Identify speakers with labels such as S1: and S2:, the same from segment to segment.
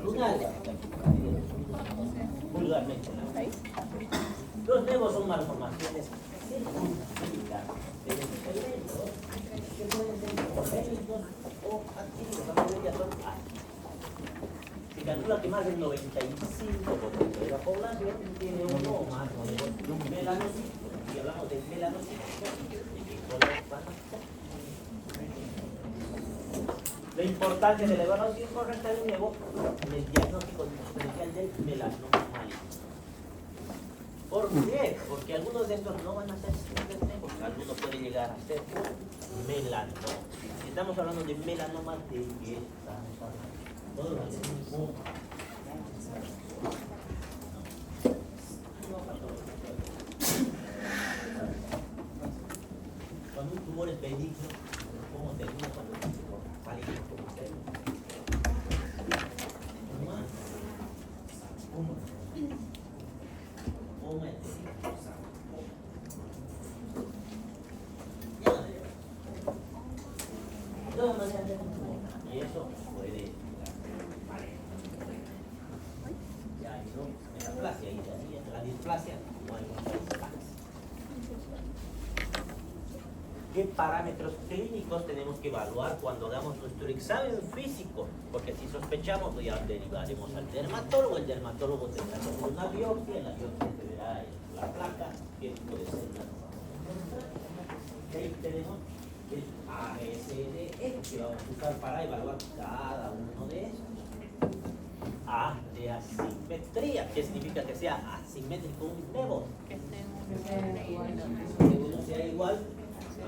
S1: lunar, vulgarmente. Los nevos son malformaciones circunféricas de los elementos que pueden ser congénitos o adquiridos. La mayoría son adquiridos. Se calcula que más del 95% de la población tiene uno o más modelos de un melanocito. Y hablamos de melanocito, ¿de qué color van a ser? La importancia de la evaluación correcta del nevo en el diagnóstico diferencial del melanoma maligno. ¿Por qué? Porque algunos de estos no van a ser simples nevos, algunos pueden llegar a ser un melanoma. Estamos hablando de melanoma, ¿de qué estamos hablando? Todos los mismos. Cuando un tumor es benigno, ¿cómo termina cuando es maligno? ¿Cómo termina? Y eso puede ya hizo metaplasia y la displasia no hay mucha distancia. ¿Qué parámetros clínicos tenemos que evaluar cuando hagamos nuestro examen físico? Porque si sospechamos, ya derivaremos al dermatólogo. El dermatólogo tendrá que hacer una biopsia, la biopsia se verá en la placa, que puede ser una. Ahí tenemos el ABCDE que vamos a usar para evaluar cada uno de estos. A de asimetría, que significa que sea asimétrico un nevo. Que uno sea igual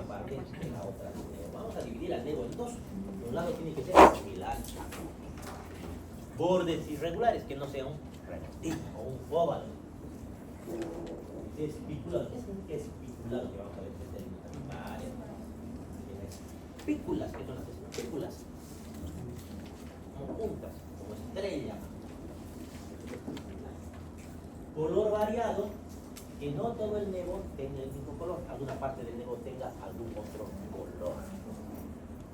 S1: aparte de la otra. Vamos a dividir al nevo en dos. De un lado tiene que ser similar. Bordes irregulares, que no sea un rectángulo o un óvalo. Espiculado, es un espiculado que vamos a ver que tenemos varias. Espículas, que son las espículas, como puntas, como estrella. Color variado, que no todo el nevo tenga el mismo color, alguna parte del nevo tenga algún otro color.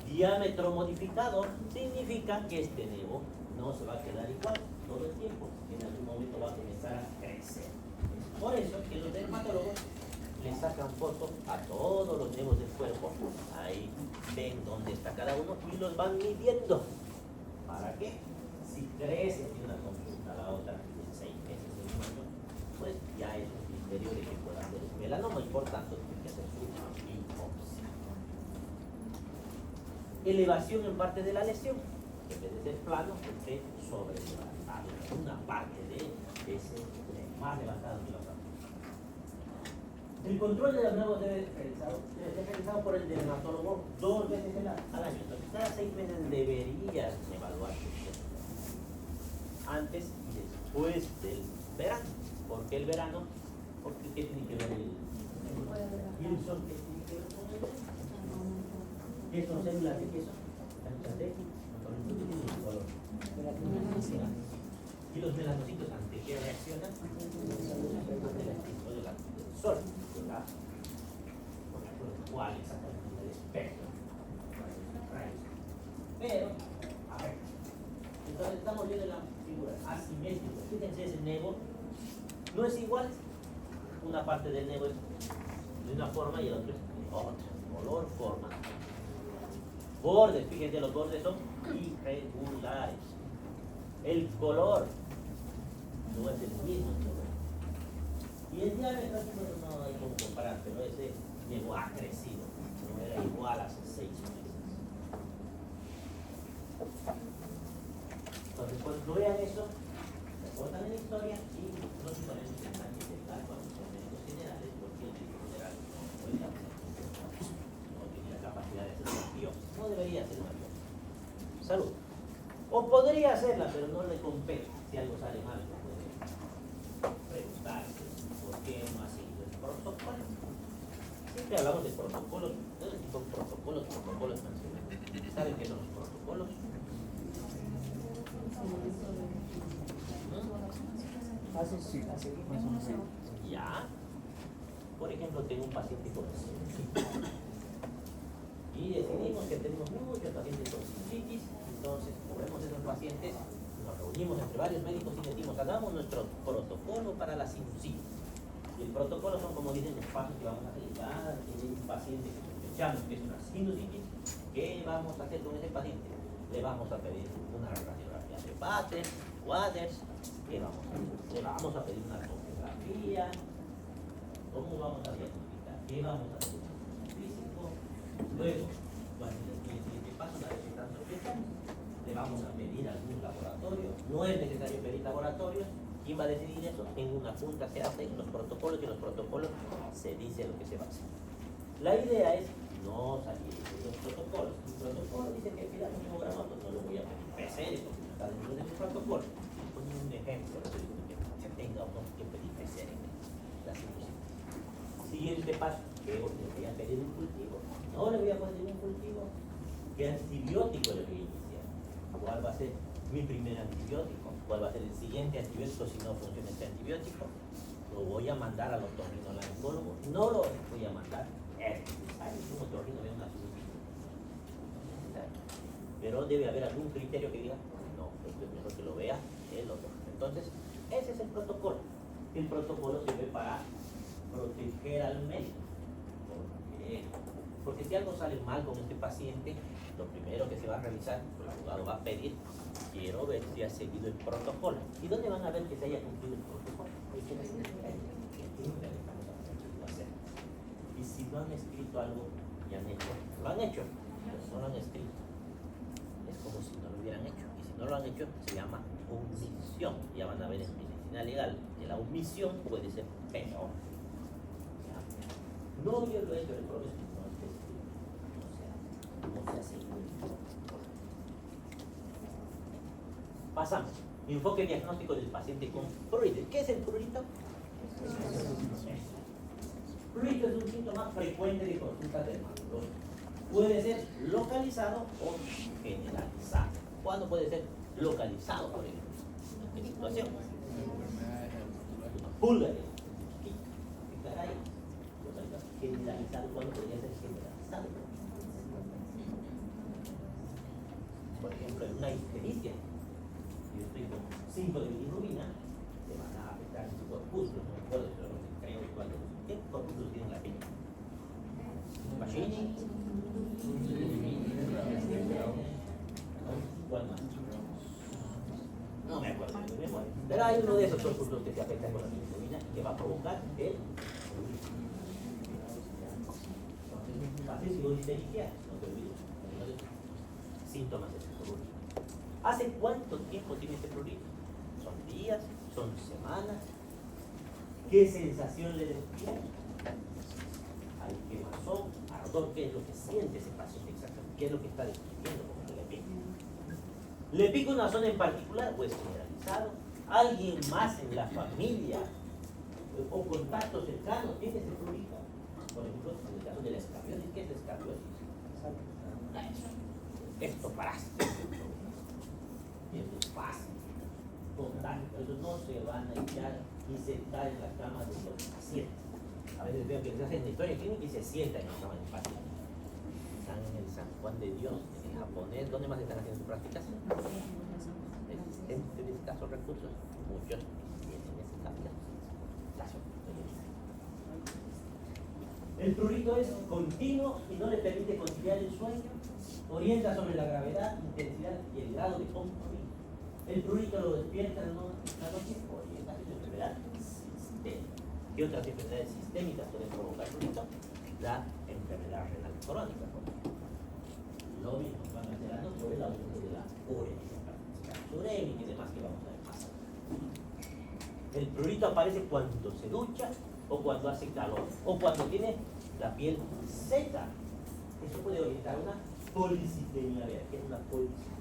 S1: Diámetro modificado significa que este nevo no se va a quedar igual todo el tiempo, en algún momento va a comenzar a crecer. Por eso que los dermatólogos le sacan fotos a todos los nevos del cuerpo, ahí ven dónde está cada uno y los van midiendo. ¿Para qué? Si crece de una consulta a la otra en 6 meses, en un año, pues ya es un criterio de que pueda ser un melanoma y por tanto tiene que hacer su biopsia. Elevación en parte de la lesión, que en vez de ser plano, esté sobrelevantado, una parte de ese más levantado que la otra. El control de los nevos debe ser realizado por el dermatólogo 2 veces al año. Entonces, cada 6 meses deberías evaluar antes y después del verano. ¿Por qué el verano? Porque ¿qué tiene que ver el Wilson? ¿Qué tiene que ver con el verano? ¿Qué son células de qué son? ¿Células de color? Y los melanocitos, ¿ante qué reaccionan? Ante la extinción del sol. ¿Cuál exactamente el espectro? Pero, a ver, entonces estamos viendo la figura asimétrica. Fíjense, ese nevo no es igual. Una parte del nevo es de una forma y el otro es de otra. Color, forma. Bordes, fíjense, los bordes son irregulares. El color no es el mismo. Y el diámetro no hay como comparar, pero ese nevo ha crecido, no era igual hace 6 meses. Entonces, cuando vean eso, reportan en la historia y no se ponen en la intentar cuando son médicos generales, porque el médico general no puede hacer, no tiene la capacidad de hacer una biopsia, no debería hacer una biopsia. Salud. O podría hacerla, pero no le compete. Si algo sale mal, no puede preguntarse. ¿Por qué no ha seguido el protocolo? Siempre hablamos de protocolos. Todo tipo de protocolos nacionales. ¿Saben qué son los protocolos? Ya. Por ejemplo, tengo un paciente con sinusitis. Y decidimos que tenemos muchos pacientes con sinusitis. Entonces, como vemos esos pacientes, nos reunimos entre varios médicos y decimos, hagamos nuestro protocolo para la sinusitis. Y el protocolo son, como dicen, los pasos que vamos a realizar. Tiene un paciente que sospechamos que es una sinusitis. ¿Qué vamos a hacer con ese paciente? Le vamos a pedir una radiografía de Bates, Waters. ¿Qué vamos a hacer? Le vamos a pedir una tomografía. ¿Cómo vamos a diagnosticar? ¿Qué vamos a hacer? Físico. Luego, cuando el siguiente paso, una vez que están sospechando, le vamos a pedir algún laboratorio. No es necesario pedir laboratorios. ¿Quién va a decidir eso? En una junta se hacen los protocolos y en los protocolos se dice lo que se va a hacer. La idea es no salir de los protocolos. Un protocolo dice que pida un hemograma, pues no lo voy a pedir PCR porque no está dentro de mi protocolo. Pongo un ejemplo, que se tenga o no que pedir PCR en la situación. Siguiente paso, que le voy a pedir un cultivo. No le voy a pedir un cultivo. ¿Qué antibiótico le voy a iniciar? ¿Cuál va a ser mi primer antibiótico? ¿Cuál va a ser el siguiente antibiótico si no funciona este antibiótico? Lo voy a mandar al otorrinolaringólogo. No lo voy a mandar. Es necesario que un otorrino vea una solución. Pero debe haber algún criterio que diga, no, esto es mejor que lo vea el otorrino. Entonces, ese es el protocolo. El protocolo sirve para proteger al médico. Porque si algo sale mal con este paciente, lo primero que se va a realizar, el abogado va a pedir, quiero ver si ha seguido el protocolo. ¿Y dónde van a ver que se haya cumplido el protocolo? Y si no han escrito algo y han hecho, lo han hecho, pero no lo han escrito, es como si no lo hubieran hecho. Y si no lo han hecho, se llama omisión. Ya van a ver en medicina legal que la omisión puede ser peor. No, yo lo he hecho, el problema es que no esté escrito, no se hace. Pasamos. Enfoque diagnóstico del paciente con prurito. ¿Qué es el prurito? Prurito es un síntoma frecuente de consulta dermatológica. Puede ser localizado o generalizado. ¿Cuándo puede ser localizado, por ejemplo? ¿En qué situación? Pulgares. ¿Qué caray? Generalizado, ¿cuándo podría ser generalizado? Por ejemplo, en una ictericia. Si yo estoy con 5 de bilirrubina, se van a afectar en su corpúsculo, no recuerdo si lo creo igual. ¿Qué corpúsculos tiene la piel? Pacini. ¿Cuál más? No me acuerdo de memoria. Pero hay uno de esos corpúsculos que se afecta con la bilirrubina y que va a provocar el fascismo ictericia, no te olvides. Síntomas de prurito. ¿Hace cuánto tiempo tiene este prurito? ¿Son días? ¿Son semanas? ¿Qué sensación le despierta? ¿Hay quemazón? ¿Ardor? ¿Qué es lo que siente ese paciente exactamente? ¿Qué es lo que está describiendo como que le pica? ¿Le pica una zona en particular? Pues generalizado. ¿Alguien más en la familia o contacto cercano tiene ese prurito? Por ejemplo, en el caso de la escabiosis, ¿qué es la escabiosis? Esto parásito. Eso es fácil. Contacto. Eso no se van a echar y sentar en la cama de los pacientes. A veces veo que se hacen la historia clínica y se sientan en la cama del paciente. Están en el San Juan de Dios, en el japonés. ¿Dónde más están haciendo sus prácticas? Existentes de escasos recursos. Muchos tienen ese caso. El prurito es continuo y no le permite conciliar el sueño. Orienta sobre la gravedad, intensidad y el grado de compromiso. El prurito lo despierta la noche, orienta su enfermedad sistémica. ¿Qué otras enfermedades sistémicas pueden provocar prurito? La enfermedad renal crónica. Lo mismo, van a ser por el aumento de la urémica y demás que vamos a ver más adelante. El prurito aparece cuando se ducha o cuando hace calor o cuando tiene la piel seca. Eso puede orientar una policitemia. Vean, ¿qué es una policitemia?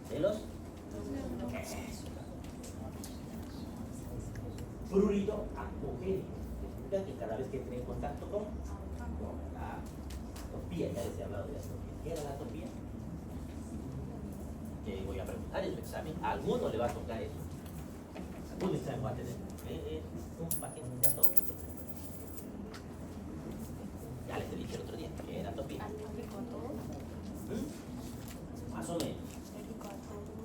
S1: ¿De los? Prurito acogénico. Que significa que cada vez que entre en contacto con la atopía, ya les he hablado de la atopía. ¿Qué era la atopía? Que voy a preguntar en su examen. A alguno le va a tocar eso. Algún examen va a tener un paciente atópico. Ya les he dicho el otro día que era atopía. más o menos.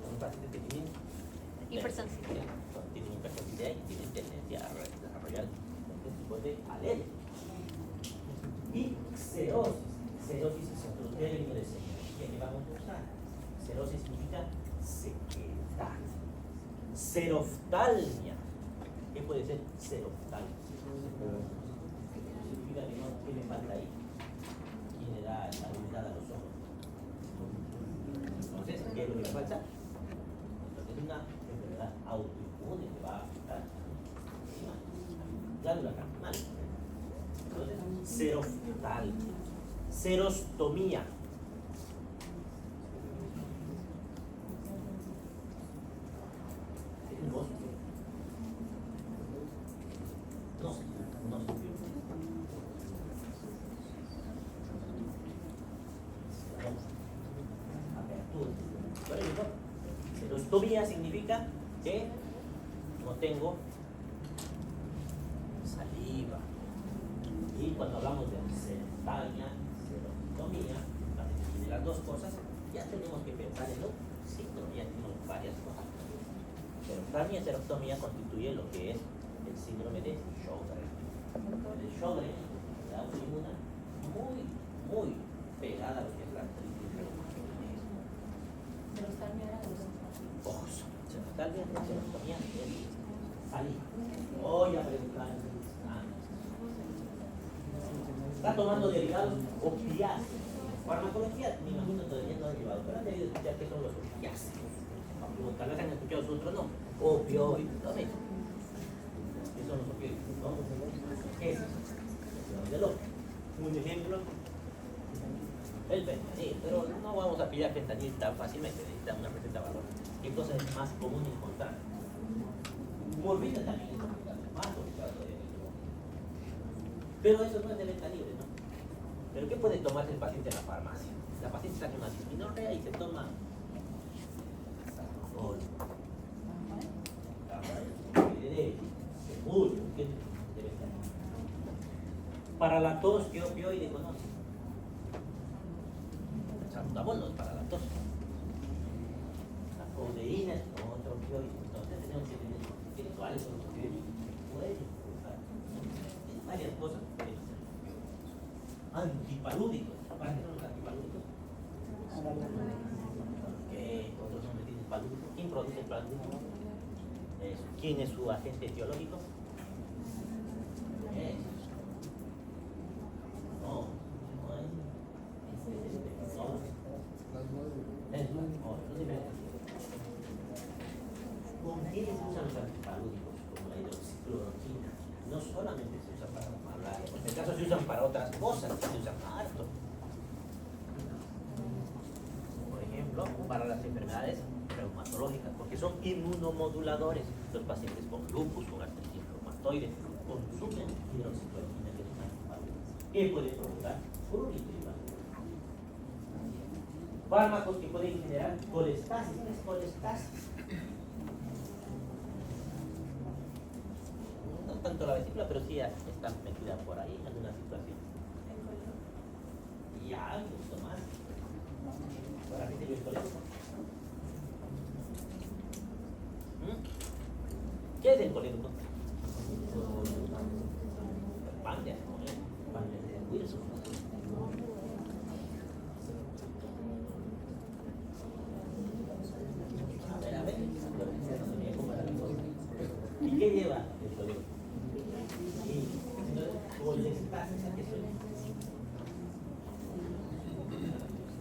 S1: Son pacientes que tienen
S2: Hipersensibilidad.
S1: Tienen hipersensibilidad y tienen tendencia a desarrollar este tipo de alergia. Y xerosis. Xerosis es otro término de semiología que vamos a usar. Xerosis significa sequedad. Xeroftalmia. ¿Qué puede ser xeroftalmia? Significa que no tiene falta ahí. ¿Quién le da la humedad a los ojos? Entonces, ¿qué es lo que le falta? Entonces, es una enfermedad autoinmune que va a afectar a la glándula capilar. Entonces, xeroftalmia. Xerostomía. No se vio. Apertura. Por ejemplo, xerostomía significa que no tengo saliva. Y cuando hablamos de xeroftalmia, xerostomía, de las dos cosas, ya tenemos que pensar en un síndrome, ya tenemos varias cosas. Xeroftalmia y xerostomía constituye lo que es el síndrome de Sjögren. El Sjögren es una enfermedad autoinmune muy pegada a lo que es la artritis reumatoidea. Ojos. Xeroftalmia, xerostomía, saliva. Voy a preguntar. Está tomando derivados opiáceos. Farmacología, me imagino todavía no han llevado, pero han debido escuchar qué son los opiáceos. Como tal vez han escuchado su otro nombre, opioides. ¿No ven? ¿Qué son los opioides? ¿No? ¿Qué es eso? Del opio. Un ejemplo, el fentanil, pero no vamos a pillar fentanil tan fácilmente, necesita una receta de valor. ¿Qué cosa es más común encontrar? Morfina también es más complicado todavía. Pero eso no es del fentanil, ¿no? ¿Pero qué puede tomarse el paciente en la farmacia? La paciente está con una dismenorrea y se toma Sarazol, seguro, ¿qué debe ser? Para la tos, ¿qué opioide conoce? El salbutamol no es para la tos. La codeína es otro opioide. Entonces tenemos que tener cuáles son los opioides que pueden usar. Hay varias cosas que pueden hacer. Antipalúdicos. ¿Para qué son los antipalúdicos? ¿Qué otros nombres tiene el palúdico? ¿Quién produce el palúdico? ¿Quién es su agente etiológico? ¿Con qué se usan los antipalúdicos? Como la hidroxicloroquina. No solamente se usa para la malaria, en este caso se usan para otras cosas, se usan harto. Por ejemplo, para las enfermedades reumatológicas, porque son inmunomoduladores. Los pacientes con lupus, con artritis reumatoide, consumen hidroxicloroquina, que es un antipalúdico. ¿Qué puede provocar? Prurito igual. Fármacos que pueden generar colestasis. ¿Qué es colestasis? No tanto la vesícula, pero sí está metida por ahí en alguna situación. Y ya, mucho más. Para que te dio el colegio. ¿Qué es el colérico? Páncreas, ¿no? Páncreas de Wilson. A ver. ¿Y qué lleva el colérico?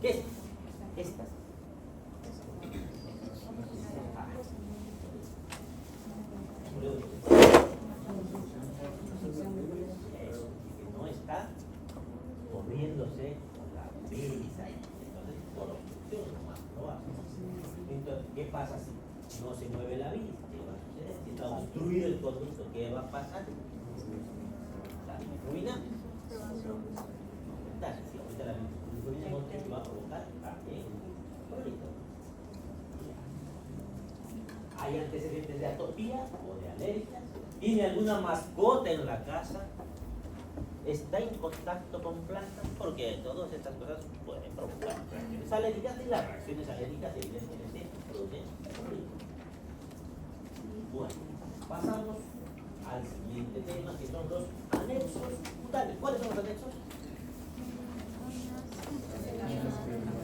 S1: ¿Qué es? Estas. No está moviéndose la bilis ahí. Entonces, por obstrucción nomás, no va. Entonces, ¿qué pasa si no se mueve la bilis? ¿Qué va a suceder? Si está obstruido el conducto, ¿qué va a pasar? La bilirrubina. Si aumenta la bilirrubina, ¿qué va a provocar? También prurito. ¿Hay antecedentes de atopía o de alergia? ¿Tiene alguna mascota en la casa? ¿Está en contacto con plantas? Porque todas estas cosas pueden provocar reacciones alérgicas y las reacciones alérgicas evidentemente producen prurito. Bueno, pasamos al siguiente tema que son los anexos cutáneos. ¿Cuáles son los anexos?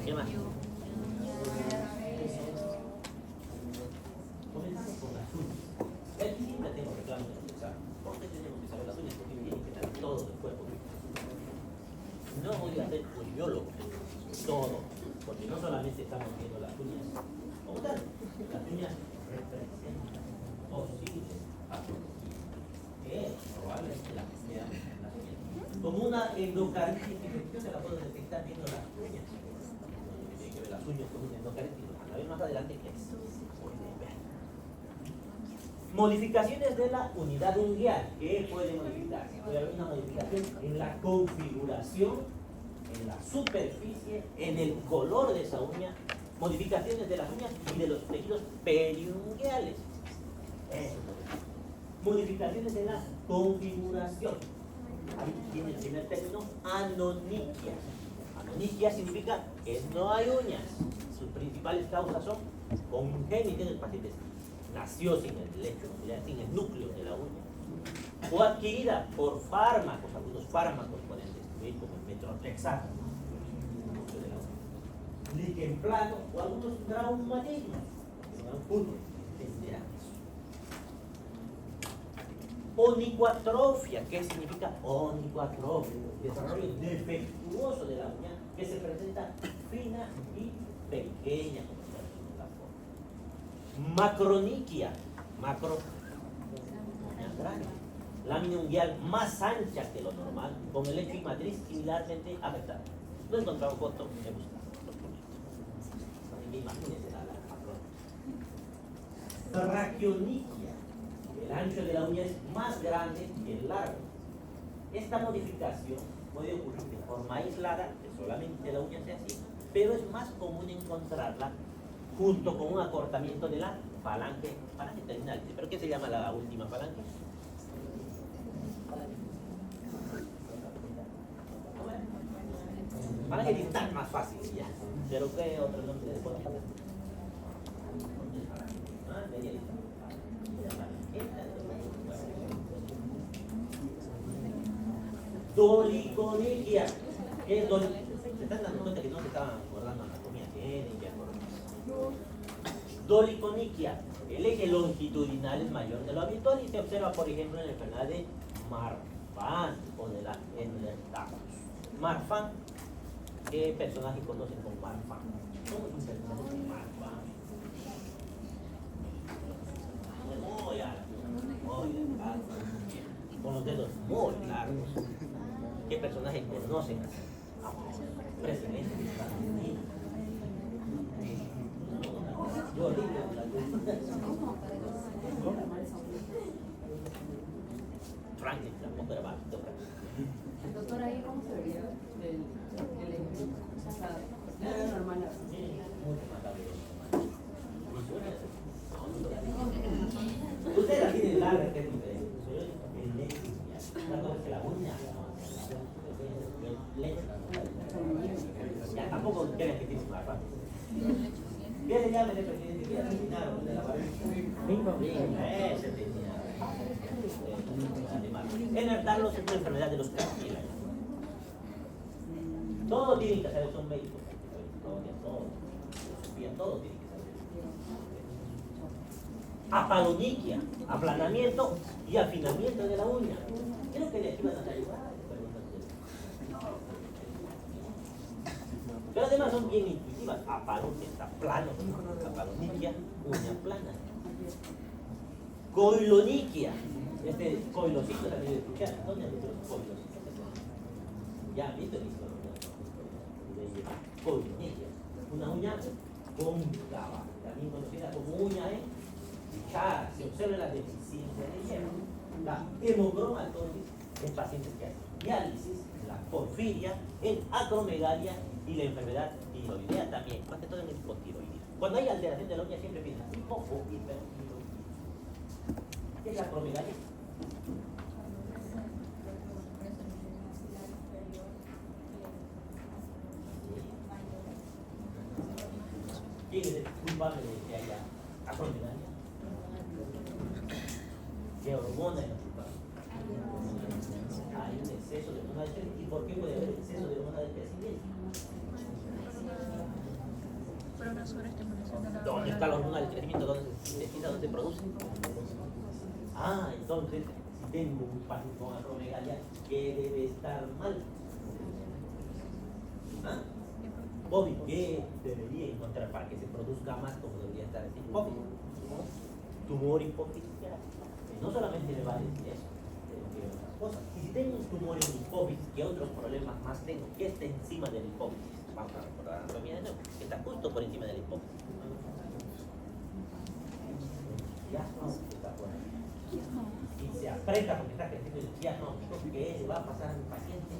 S1: ¿Qué más? Comenzamos con las uñas. Aquí siempre tengo reclamos en el examen. ¿Por qué tenemos que saber las uñas? Porque tienen que estar todo el cuerpo. No voy a ser un biólogo, todo, porque no solamente estamos viendo las uñas como tal, las uñas representan posibles patologías que probablemente las veamos en las uñas. Como una endocaritis infecciosa la puedo detectar viendo las uñas. Tiene que ver las uñas con un endocaritis, a ver más adelante qué es. Pueden ver. Modificaciones de la unidad unguial. ¿Qué puede modificarse? Puede haber una modificación en la configuración, en la superficie, en el color de esa uña, modificaciones de las uñas y de los tejidos periunguiales. Modificaciones en la configuración. Ahí tiene el primer término, anoniquia. Anoniquia significa que no hay uñas. Sus principales causas son congénitas del paciente. Nació sin el lecho, sin el núcleo de la uña. O adquirida por fármacos, algunos fármacos pueden destruir, como el metrotexato, líquen plano o algunos traumatismos, como el fútbol, tendrán eso. Onicoatrofia, ¿qué significa onicoatrofia? Desarrollo defectuoso de la uña que se presenta fina y pequeña, como está en la forma. Macroniquia, macro, uña grande. Lámina unguial más ancha que lo normal, con el lecho y matriz similarmente afectada. No he encontrado foto, he buscado. Imagínense la macroniquia. Traquioniquia. El ancho de la uña es más grande que el largo. Esta modificación puede ocurrir de forma aislada, que solamente la uña sea así, pero es más común encontrarla junto con un acortamiento de la falange terminal. ¿Pero qué se llama la última falange? Falange distal, más fácil ya. ¿Pero qué otro nombre le ponen? Media distal. Doliconiquia. ¿Qué es doliconia? ¿Se están dando cuenta que no se estaban acordando anatomía? Tienen que acordarse. Doliconiquia. El eje longitudinal es mayor de lo habitual y se observa, por ejemplo, en la enfermedad de Marfan o de la Ehlers-Danlos. Marfan, ¿qué personaje conocen como Marfan? ¿Cómo es un personaje como Marfan? Muy alto, muy delgado, con los dedos muy largos. ¿Qué personaje conocen? Presidente de Estados Unidos. Yo Franklin, tampoco era mal.
S3: Doctor, ahí cómo se vería el ejemplo. O sea, es normal.
S1: Usted la tiene larga, que es diferente. La cosa es que la uña. Ya tampoco crean que tiene más fácil. ¿Qué se llama el presidente que asesinaron de la barriga? Ese tenía. Ehlers-Danlos es una enfermedad de los cartílagos. Todo tiene que saber, son médicos. Todo tiene que saber. Apaloniquia, aplanamiento y afinamiento de la uña. Creo que le ayudan a ayudar. Pero además son bien intuitivas. Apaloniquia está plano. Apaloniquia, uña plana. Coiloniquia. Este coilocito también de escuchar. ¿Dónde han visto los coilocitos? Ya han visto el coiloniquia. Una uña cóncava, también conocida como uña hinchada. Se observa la deficiencia de hierro. La hemocromatosis en pacientes que hacen diálisis, la porfiria, el acromegalia y la enfermedad tiroidea también, más que todo en el hipotiroidismo. Cuando hay alteración de la uña siempre piensan hipo o hipertiroidismo. ¿Qué es la acromegalia? ¿Quién es el culpable de que haya acromegalia? ¿Qué hormona es la culpable? Hay un exceso de hormona de crecimiento. ¿Y por qué puede haber exceso de hormona de crecimiento?
S2: Por una sobreestimulación de la
S1: ¿Dónde está la hormona del crecimiento? ¿Dónde se define? ¿Dónde se produce? Ah, entonces, si tengo un paciente con acromegalia, ¿qué debe estar mal? ¿Ah? Bobby, ¿qué debería encontrar para que se produzca más como debería estar el hipófise? Tumor hipófise. No solamente me va a decir eso, tengo que ver otras cosas. Y si tengo un tumor en el hipófise, ¿qué otros problemas más tengo? ¿Qué está encima del hipófise? Vamos a recordar la anatomía de nuevo. Está justo por encima del hipófise. Ya no, está por ahí. Y se aprieta porque está creciendo el diagnóstico. ¿Qué le va a pasar a mi paciente?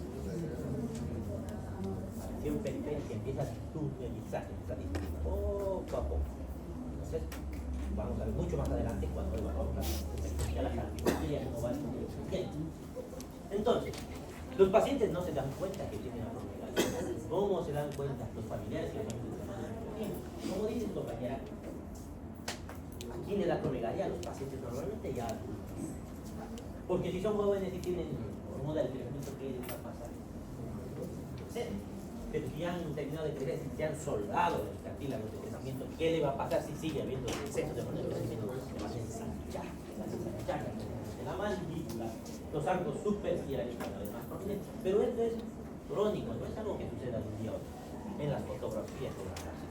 S1: Siempre empieza a tutelizar, empieza a disminuir poco a poco. Entonces, vamos a ver mucho más adelante cuando evaluamos la cardiología, cómo va el bien. Entonces, los pacientes no se dan cuenta que tienen acromegalia. ¿Cómo se dan cuenta? Los familiares y los amigos. Como dice tu compañera, ¿a quién le da acromegalia? A los pacientes normalmente ya adultos. Porque si son jóvenes y tienen hormona del crecimiento, ¿qué les va a pasar? Pero si han terminado de crecer, si se han soldado el cartílago de crecimiento, ¿qué le va a pasar si sigue habiendo exceso de hormona del crecimiento? Se va a ensanchar de la mandíbula, los arcos superciliares cada vez más prominentes. Pero esto es crónico, no es algo que suceda de un día a otro. En las fotografías de la raza.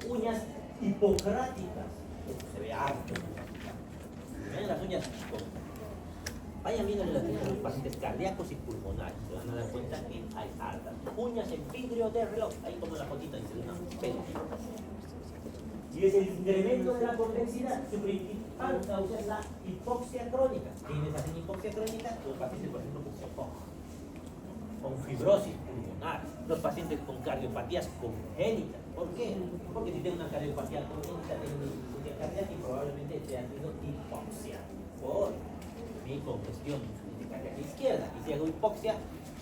S1: Uñas hipocráticas. Esto se ve harto. Ven las uñas hipocráticas. Vayan viendo la de los pacientes cardíacos y pulmonares. Se van a dar cuenta que hay hartas. Uñas en vidrio de reloj. Ahí como la fotita dice una pelo. Y es el incremento de la convexidad. Su principal causa es la hipoxia crónica. ¿Quiénes hacen hipoxia crónica? Los pacientes, por ejemplo, con fibrosis pulmonar. Los pacientes con cardiopatías congénitas. ¿Por qué? Porque si tengo una cardiopatía congénita, tengo una insuficiencia cardíaca y probablemente esté haciendo hipoxia por mi congestión cardíaca izquierda. Y si hago hipoxia,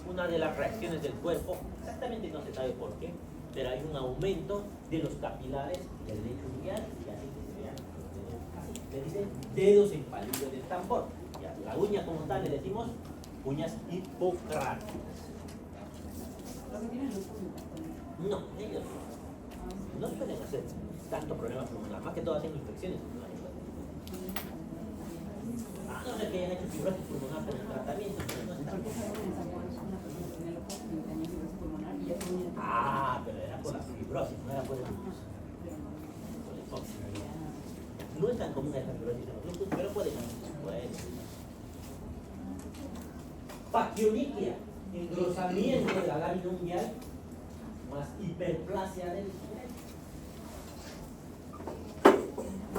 S1: una de las reacciones del cuerpo, exactamente no se sabe por qué, pero hay un aumento de los capilares del lecho uñal y así que se vean los dedos así. Se dice dedos en palillo del tambor. Ya, la uña como tal le decimos uñas hipocráticas. No, ellos no suelen hacer tanto problema pulmonar, más que todo hacen infecciones pulmonares. No sé que hayan hecho fibrosis pulmonar por el tratamiento, pero no es tanto. Ah, pero era por la fibrosis, no era por el lupus. Por la hipoxia. No es tan común esta fibrosis en los lupus, pero puede ser. Bueno. Pacchionychia, engrosamiento de la lámina unguial, más hiperplasia del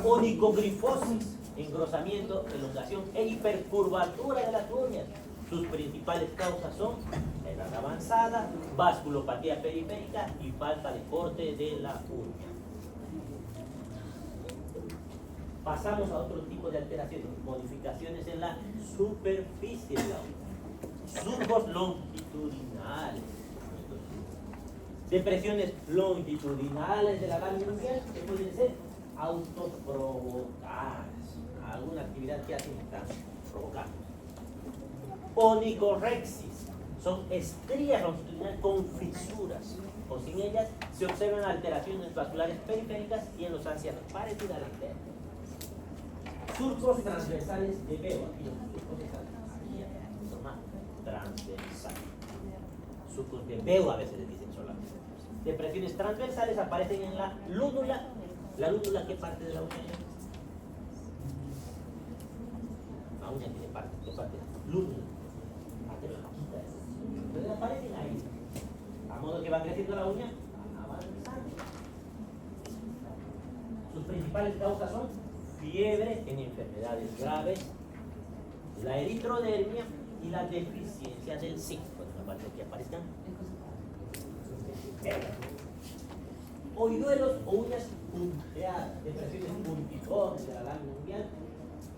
S1: onicogrifosis, engrosamiento, elongación e hipercurvatura de las uñas. Sus principales causas son edad avanzada, vasculopatía periférica y falta de corte de la uña. Pasamos a otro tipo de alteraciones, modificaciones en la superficie de la uña. Surcos longitudinales. Depresiones longitudinales de la lámina unguial que pueden ser autoprovocadas. Alguna actividad que hacen están provocando. Onicorexis son estrías longitudinales con fisuras, o sin ellas se observan alteraciones vasculares periféricas y en los ancianos, parecida a la anterior. Surcos transversales de Beo, aquí los surcos están aquí, de forma transversal. Surcos de Beo a veces les dicen solamente. Depresiones transversales aparecen en la lúnula. ¿La lúnula qué parte de la uña es? La uña tiene parte, ¿qué parte? Lúnula. Entonces aparecen ahí. A modo que va creciendo la uña, van avanzando. Sus principales causas son fiebre en enfermedades graves, la eritrodermia y la deficiencia del zinc. Pues aparte que aparezcan hoyuelos o uñas punteadas, depresiones puntiformes de la lámina unguial.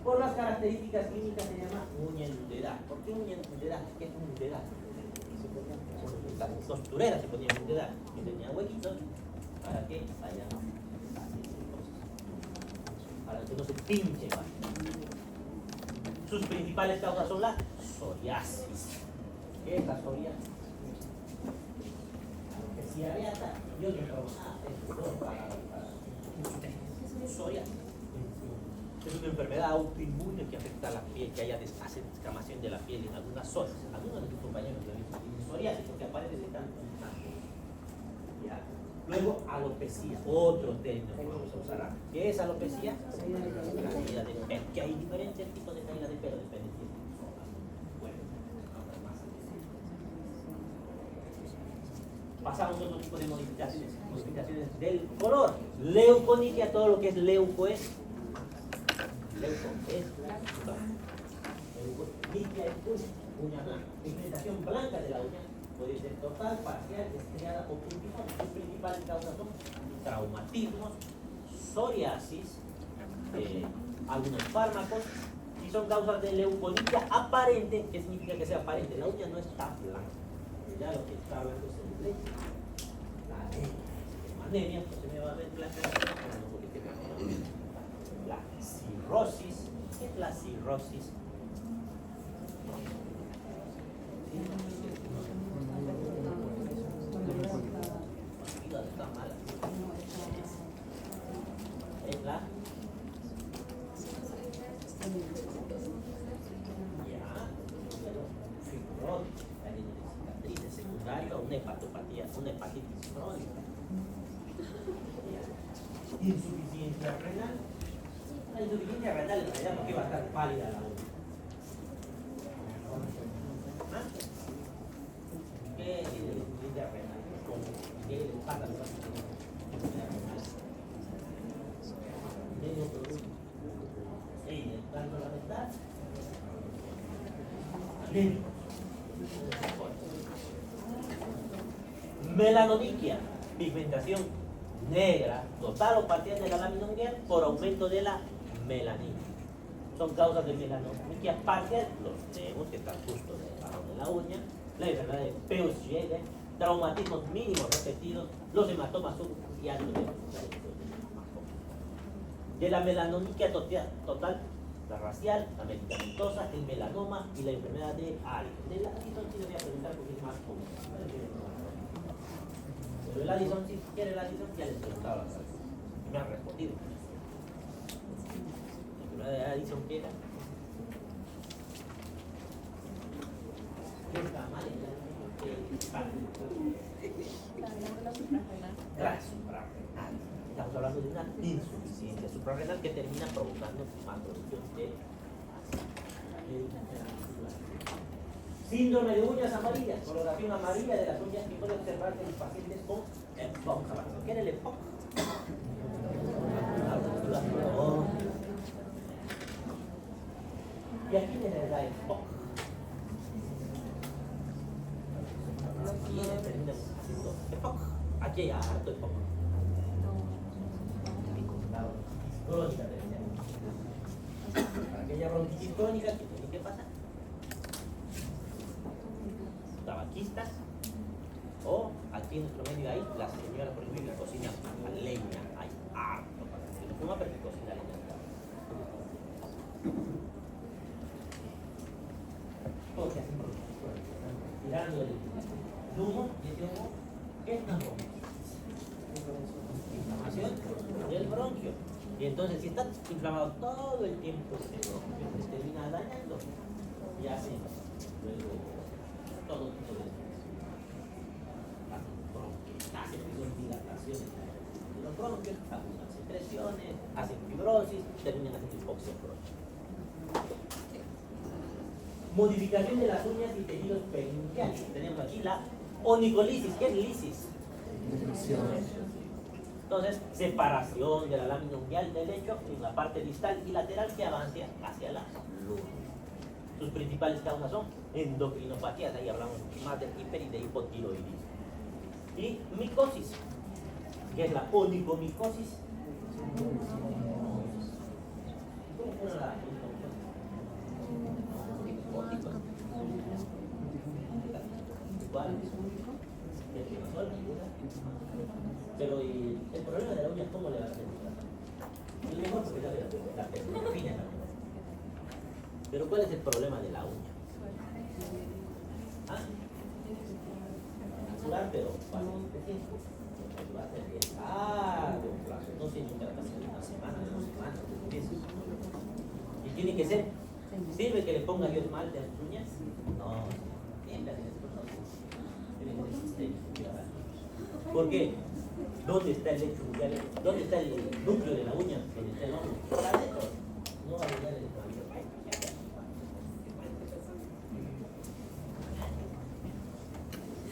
S1: Por las características clínicas se llama uña enrudedad. ¿Por qué uña enrudedad? ¿Qué es enrudedad? costureras se ponían en edad, que tenían huequitos para que vayan haciendo cosas, para que no se pinche más. Sus principales causas son la psoriasis. ¿Qué es la psoriasis? Alopecia areata y otro trauma. Psoriasis. Es una enfermedad autoinmune que afecta a la piel, que hace descamación de la piel en algunas zonas. Algunos de tus compañeros tienen psoriasis porque aparece de tanto en tanto. ¿Ya? Luego, alopecia, otro término que vamos a usar. ¿Qué es alopecia? La caída de pelo. Que hay diferentes tipos de caída de pelo, depende de quién. Bueno, pasamos a otro tipo de modificaciones. Modificaciones del color. Leuconiquia, todo lo que es leuco es. Leuco es blanco. Leuconiquia es uña blanca. Pigmentación blanca de la uña puede ser total, parcial, estriada o puntiforme. Sus principales causas son traumatismos, psoriasis, algunos fármacos, y son causas de leuconiquia aparente. ¿Qué significa que sea aparente? La uña no está blanca. Ya lo que está blanco es el leche. La anemia, pues se me va a ver blanca. La cirrosis. ¿Qué es la cirrosis? Está mala. Es la fibrosis, cicatrices secundarias a una hepatopatía, una hepatitis crónica. Insuficiencia renal. La insuficiencia renal en realidad porque va a estar pálida la uña. ¿Ah? ¿Qué tiene la insuficiencia renal? ¿Qué le pasa a la insuficiencia renal? ¿Tiene otro grupo? ¿En el plano mental? Melanoniquia, pigmentación negra, total o parcial de la lámina ungueal por aumento de la melanina. Son causas de melanoniquia parcial, los tenemos que están justo debajo de la uña, la enfermedad de Peutz-Jeghers, traumatismos mínimos repetidos, los hematomas subciliares de la melanoniquia total, la racial, la medicamentosa, el melanoma y la enfermedad de Addison. Del Addison sí le voy a preguntar porque es más común. Pero el Addison, si quiere el Addison, ya les preguntaba la salud. Y me han respondido. La enfermedad de Addison, ¿qué era? ¿Qué está mal en la suprarrenal. Estamos hablando de una insuficiencia suprarrenal que termina provocando más producción de síndrome de uñas amarillas, coloración amarilla de las uñas que puede observarse en los pacientes con EPOC. ¿Qué era el EPOC? ¿Y a quién le da EPOC? ¿Quiénes terminan haciendo EPOC? Aquí hay harto EPOC. Crónica termina. Para aquella bronquitis crónica, ¿qué tiene que pasar? Tabaquistas, o aquí en nuestro medio hay la señora, por ejemplo, que cocina a leña, hay harto para que lo fuma, pero que cocina a leña. Todo que hacen tirando el humo, y ese humo, ¿qué es una bronquitis? Inflamación del bronquio. Y entonces, si está inflamado todo el tiempo, se termina dañando y hace luego todo tipo de hacen dilataciones de los bronquios, algunas secreciones, hacen fibrosis, terminan haciendo hipoxia crónica. Modificación de las uñas y tejidos periunguiales. Tenemos aquí la onicolisis. ¿Qué es lisis? Entonces, separación de la lámina ungueal del lecho en la parte distal y lateral que avance hacia la luna. Sus principales causas son endocrinopatías, ahí hablamos más de hiper y de hipotiroidismo. Y micosis, que es la onicomicosis. ¿Cómo fue la onicomicosis? ¿Cuál? el girasol. Pero el problema de la uña es cómo le va a hacer. Es mejor porque la fina la uña. Pero ¿cuál es el problema de la uña? ¿Ah? Natural, pero bastante tiempo. Va a ser bien largo plazo. No tiene que hacer una semana, 2 semanas, 3 meses. Y tiene que ser. ¿Sirve que le ponga yo esmalte a las uñas? No. Tiene que ser. ¿Por qué? ¿Dónde está el lecho uñal? ¿Dónde está el núcleo de la uña? ¿Dónde está el hongo? Por adentro. No va a llegar el cabello.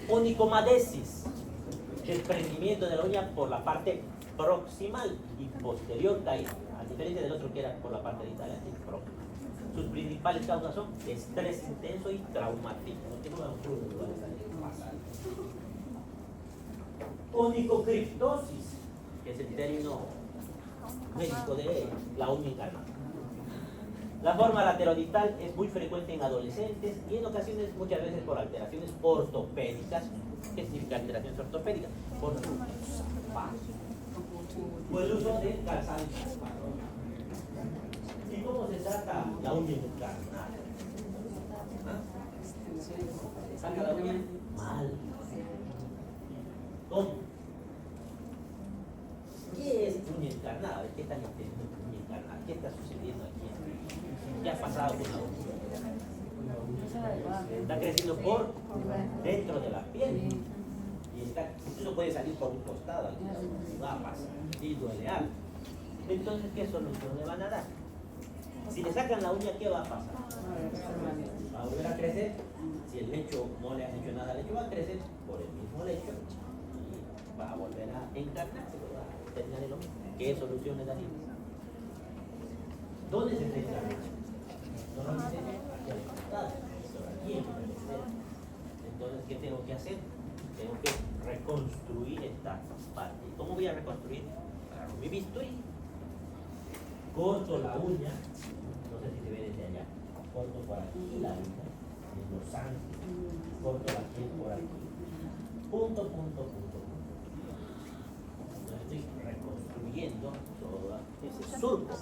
S1: Onicomadesis, desprendimiento de la uña por la parte proximal y posterior caída, a diferencia del otro que era por la parte distal, así próxima. Sus principales causas son estrés intenso y traumatismo. Onicocriptosis, que es el término médico de la uña encarnada. La forma laterodistal es muy frecuente en adolescentes y en ocasiones, muchas veces por alteraciones ortopédicas. ¿Qué significa alteraciones ortopédicas? Por el uso de calzado. ¿Y cómo se saca la uña encarnada? ¿Se saca la uña? Mal. ¿Cómo? ¿Qué es uña encarnada? ¿Qué están entendiendo con uña encarnada? ¿Qué está sucediendo aquí? ¿Qué ha pasado con la uña? Está creciendo por dentro de la piel. Y eso puede salir por un costado. Va a pasar. Y duele algo. Entonces, ¿qué solución le van a dar? Si le sacan la uña, ¿qué va a pasar? Va a volver a crecer. Si el lecho no le han hecho nada al lecho, va a crecer por el mismo lecho. Y va a volver a encarnarse. Va a terminar en lo mismo. ¿Qué solución le daría? ¿Dónde se está encarnando? Normalmente aquí al costado, aquí en el tercero. Entonces, ¿qué tengo que hacer? Tengo que reconstruir esta parte. ¿Cómo voy a reconstruir? Agarro mi bisturí, corto la uña, no sé si se ve desde allá, corto por aquí la uña, en los ángulos, corto la piel por aquí, punto, punto, punto, punto. Entonces estoy reconstruyendo todo ese surco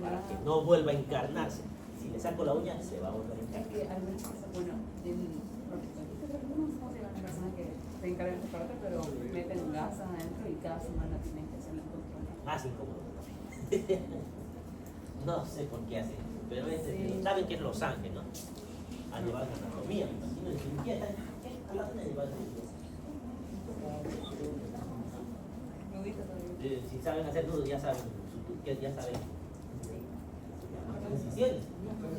S1: para que no vuelva a encarnarse. Si le saco la uña, se va a volver a encarnar.
S3: Es que al menos, bueno, ¿cómo se llama la persona que se encarga de esta parte, pero meten gasas adentro y cada semana tienen que hacer el control?
S1: Más incómodo. No sé por qué hacen, pero
S3: Sí.
S1: saben que es Los Ángeles, ¿no? Han llevado anatomía, me imagino, de cirugía, ¿qué clase de llevar si saben hacer nudos, ya saben, ya saben. ¿Incisiones?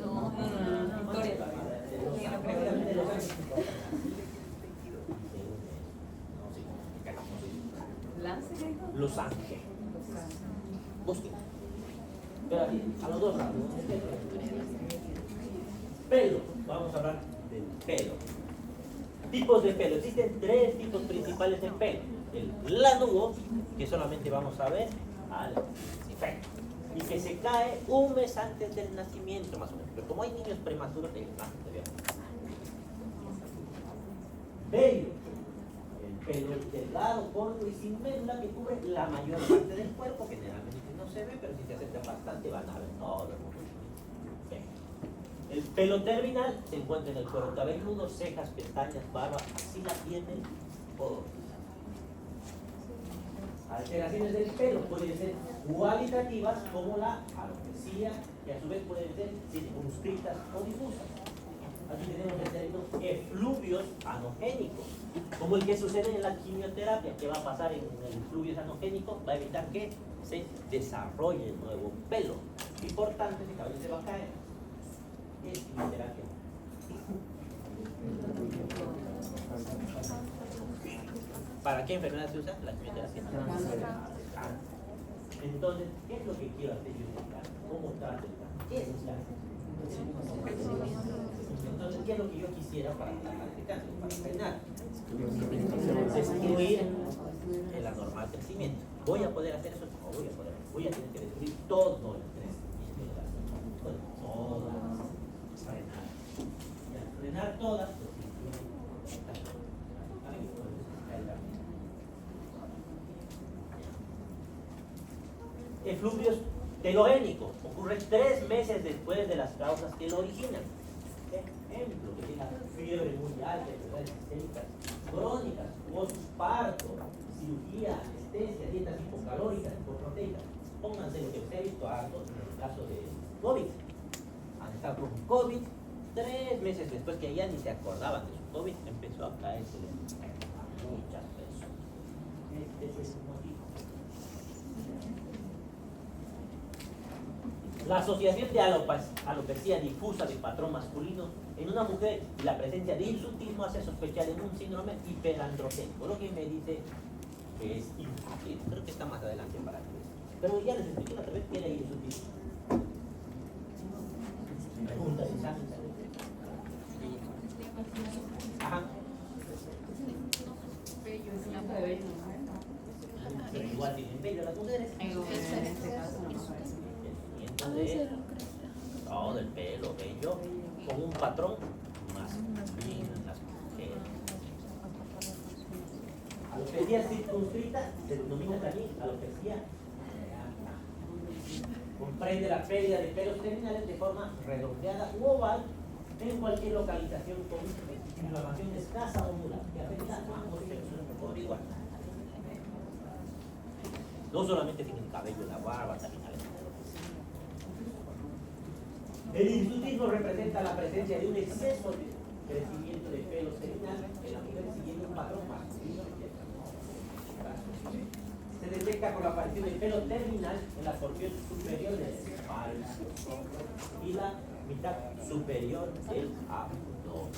S3: No, Victoria. ¿Lance?
S1: Los Ángeles. Busquen. Pero aquí, a los dos lados. Pelo. Vamos a hablar del pelo. Tipos de pelo. Existen 3 tipos principales de pelo. El lanudo, que solamente vamos a ver al efecto. Y que se cae un mes antes del nacimiento, más o menos. Pero como hay niños prematuros, ellos nacen vello. El pelo delgado, corto y sin médula que cubre la mayor parte del cuerpo. Generalmente no se ve, pero si se acerca bastante van a ver todo el mundo. El pelo terminal se encuentra en el cuero cabelludo, cejas, pestañas, barba, axila, dientes, todo. Alteraciones del pelo pueden ser cualitativas como la alopecia, que a su vez pueden ser circunscritas o difusas. Aquí tenemos el término efluvios anogénicos, como el que sucede en la quimioterapia. ¿Qué va a pasar en el efluvios anogénico? Va a evitar que se desarrolle el nuevo pelo y por tanto ese cabello se va a caer. ¿Qué es quimioterapia? ¿Para qué enfermedad se usa la quimioterapia? Entonces, ¿qué es lo que quiero hacer yo en el cáncer? ¿Cómo trato el cáncer? ¿Qué es el cáncer? Entonces, ¿qué es lo que yo quisiera para tratar este cáncer? Para frenar. Destruir el anormal crecimiento. ¿Voy a poder hacer eso? No voy a poder. Voy a tener que destruir todo el crecimiento de las células. Bueno, todas. Frenar. Y al frenar todas, pues efluvios telogénicos. Ocurre 3 meses después de las causas que lo originan. Ejemplo, que tenga fiebre muy alta, enfermedades sistémicas crónicas, postparto, cirugía, anestesia, dietas hipocalóricas, hipoproteicas. Pónganse lo que se ha visto harto en el caso de COVID. Han estado con COVID, 3 meses después que ya ni se acordaban de su COVID, empezó a caerse a muchas personas. Este es el motivo. La asociación de alopecia difusa de patrón masculino en una mujer y la presencia de hirsutismo hace sospechar en un síndrome hiperandrogénico, lo que me dice que es infantil. Creo que está más adelante para que pero ya les expliqué otra vez que era hirsutismo. Pregunta de examen. Ajá. Pero igual tienen vello las mujeres.
S3: En este caso no.
S1: Y entonces todo el pelo bello con un patrón masculino en las mujeres. Alopecia circunscrita se denomina también alopecia reata. Comprende la pérdida de pelos terminales de forma redondeada u oval en cualquier localización con inflamación escasa o nula que afecta a ambos sexos por igual. No solamente tiene el cabello, la barba, también hay. El hirsutismo representa la presencia de un exceso de crecimiento de pelos terminales en la mujer siguiendo un patrón masculino. Se detecta por la aparición del pelo terminal en la porción superior del espalda y la mitad superior del abdomen.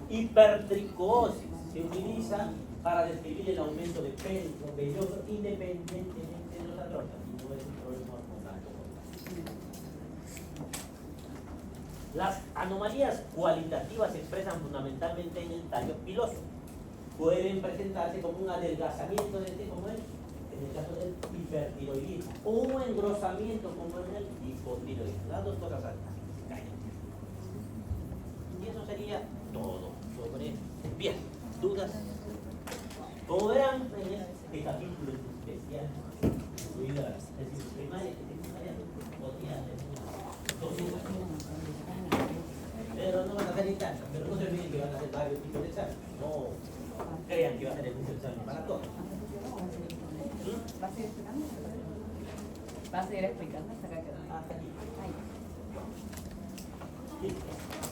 S1: Hipertricosis se utiliza para describir el aumento de pelo velloso independientemente de los andrógenos. No es un problema hormonal. Las anomalías cualitativas se expresan fundamentalmente en el tallo piloso. Pueden presentarse como un adelgazamiento de este como en el caso del hipertiroidismo, o un engrosamiento como en el hipotiroidismo. Las dos cosas altas. Y eso sería todo sobre bien. ¿Dudas? Como verán en este capítulo especial, incluida la tesis primaria que secundaria, podría tener pero no van a hacer ni tanto, pero no se olviden que van a hacer varios tipos de exámenes. No crean que va a ser el mismo examen para todos.
S3: ¿Va a seguir explicando? ¿Va a seguir explicando hasta acá quedó?
S1: Hasta aquí.
S3: Ahí.
S1: Listo.